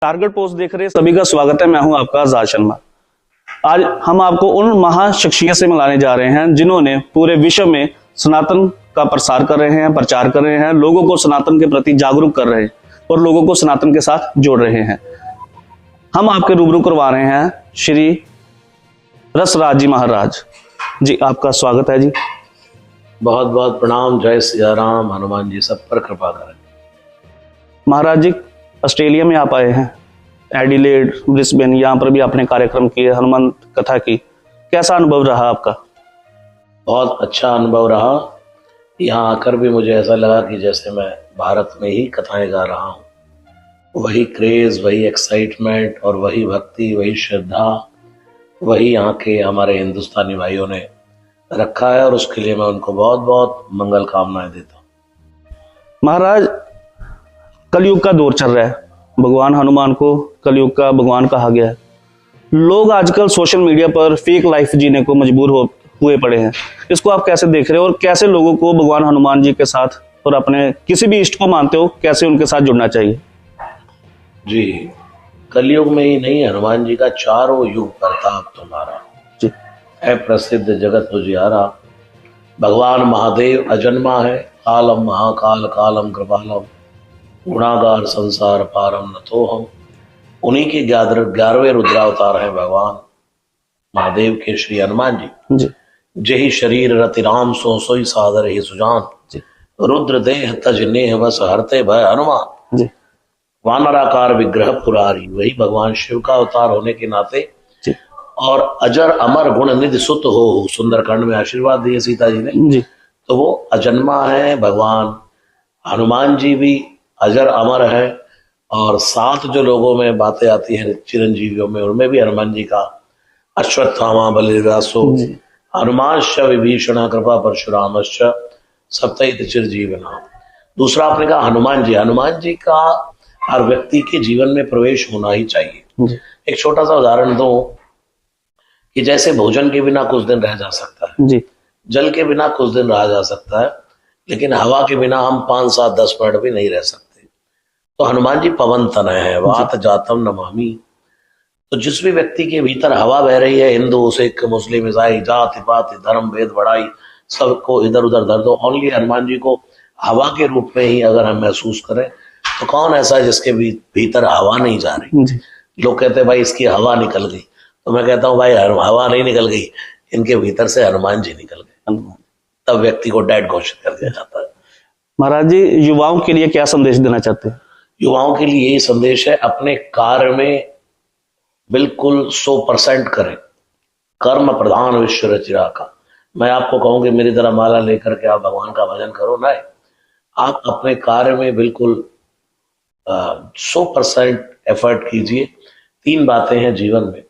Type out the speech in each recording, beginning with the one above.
Target post देख रहे सभी का स्वागत है। मैं हूं आपका आजाद शर्मा। आज हम आपको उन महाशख्सियत से मिलाने जा रहे हैं जिन्होंने पूरे विश्व में सनातन का प्रसार कर रहे हैं, प्रचार कर रहे हैं, लोगों को सनातन के प्रति जागरूक कर रहे हैं और लोगों को सनातन के साथ जोड़ रहे हैं। हम आपके रूबरू करवा रहे हैं श्री रसराज जी महाराज जी। आपका स्वागत है जी। बहुत बहुत प्रणाम। जय सिया राम। हनुमान जी सब पर कृपा करें। महाराज जी ऑस्ट्रेलिया में आप आए हैं, एडिलेड, ब्रिस्बेन, यहाँ पर भी आपने कार्यक्रम किए, हनुमान कथा की। कैसा अनुभव रहा आपका? बहुत अच्छा अनुभव रहा। यहाँ आकर भी मुझे ऐसा लगा कि जैसे मैं भारत में ही कथाएं गा रहा हूँ। वही क्रेज, वही एक्साइटमेंट और वही भक्ति, वही श्रद्धा, वही यहाँ के हमारे हिंदुस्तानी भाइयों ने रखा है और उसके लिए मैं उनको बहुत बहुत मंगल कामनाएं देता हूँ। महाराज कलयुग का दौर चल रहा है, भगवान हनुमान को कलयुग का भगवान कहा गया है। लोग आजकल सोशल मीडिया पर फेक लाइफ जीने को मजबूर हुए पड़े हैं। इसको आप कैसे देख रहे हो और कैसे लोगों को भगवान हनुमान जी के साथ और अपने किसी भी इष्ट को मानते हो, कैसे उनके साथ जुड़ना चाहिए? जी, कलयुग में ही नहीं, हनुमान जी का चारों युग प्रताप तुम्हारा जी है प्रसिद्ध जगत तुझियारा। भगवान महादेव अजन्मा है, कालम महाकाल कालम कृपालम, गुणागार संसार पारम न तो हम। उन्हीं के 11वें रुद्रावतार हैं भगवान महादेव के श्री हनुमान जी। जही शरीर रति राम सो सोई सादर ही सुजान, रुद्र देह तज नेह बस हरते भय हनुमान। वानराकार विग्रह पुरारी, वही भगवान शिव का अवतार होने के नाते और अजर अमर गुण निधि सुत हो, सुंदरकांड में आशीर्वाद दिए सीता जी ने। तो वो अजन्मा है भगवान हनुमान जी, भी अजर अमर है। और सात जो लोगों में बातें आती हैं चिरंजीवियों में, उनमें भी हनुमान जी का अश्वत्थामा बलिरासो हनुमांश्च विभीषण कृपा परशुरामश्च सप्तैत चिरजीवना। दूसरा आपने कहा हनुमान जी का हर व्यक्ति के जीवन में प्रवेश होना ही चाहिए। एक छोटा सा उदाहरण दो कि जैसे भोजन के बिना कुछ दिन रह जा सकता है, जल के बिना कुछ दिन रहा जा सकता है, लेकिन हवा के बिना हम 5, 7, 10 मिनट भी नहीं रह सकते। तो हनुमान जी पवन तनय है, वात जातम नमामि। तो जिस भी व्यक्ति के भीतर हवा बह रही है, हिंदू सिख मुस्लिम ईसाई जाति पाति धर्म भेद बढ़ाई सबको इधर उधर धर दो, ओनली हनुमान जी को हवा के रूप में ही अगर हम महसूस करें तो कौन ऐसा है जिसके भीतर हवा नहीं जा रही? लोग कहते हैं भाई इसकी हवा निकल गई, तो मैं कहता हूँ भाई हवा नहीं निकल गई, इनके भीतर से हनुमान जी निकल गए, तब व्यक्ति को डेड घोषित कर दिया जाता है। महाराज जी युवाओं के लिए क्या संदेश देना चाहते हैं? युवाओं के लिए यही संदेश है, अपने कार्य में बिल्कुल 100% करें। कर्म प्रधान विश्व रचिरा का। मैं आपको कहूंगी मेरी तरह माला लेकर के आप भगवान का भजन करो ना, आप अपने कार्य में बिल्कुल 100% एफर्ट कीजिए। 3 बातें हैं जीवन में।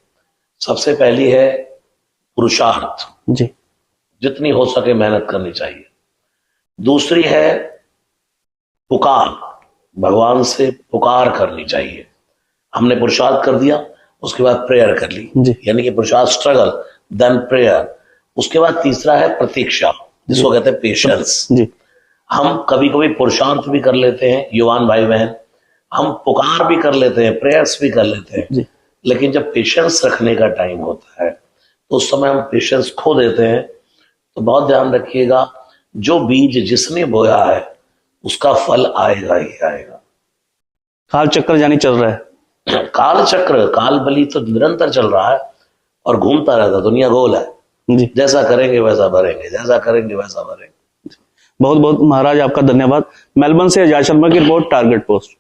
सबसे पहली है पुरुषार्थ, जितनी हो सके मेहनत करनी चाहिए। दूसरी है पुकार, भगवान से पुकार करनी चाहिए। हमने पुरुषार्थ कर दिया, उसके बाद प्रेयर कर ली, यानी कि पुरुषार्थ स्ट्रगल देन प्रेयर। उसके बाद तीसरा है प्रतीक्षा, जिसको कहते हैं पेशेंस। हम कभी कभी पुरुषार्थ भी कर लेते हैं युवान भाई बहन, हम पुकार भी कर लेते हैं, प्रेयर्स भी कर लेते हैं, लेकिन जब पेशेंस रखने का टाइम होता है तो उस समय हम पेशेंस खो देते हैं। तो बहुत ध्यान रखिएगा, जो बीज जिसने बोया है उसका फल आएगा ही आएगा। काल चक्र जानी चल रहा है। काल चक्र, काल बली तो निरंतर चल रहा है और घूमता रहता, दुनिया गोल है। जैसा करेंगे वैसा भरेंगे, जैसा करेंगे वैसा भरेंगे। बहुत बहुत महाराज आपका धन्यवाद। मेलबर्न से आजाद शर्मा की रिपोर्ट, टारगेट पोस्ट।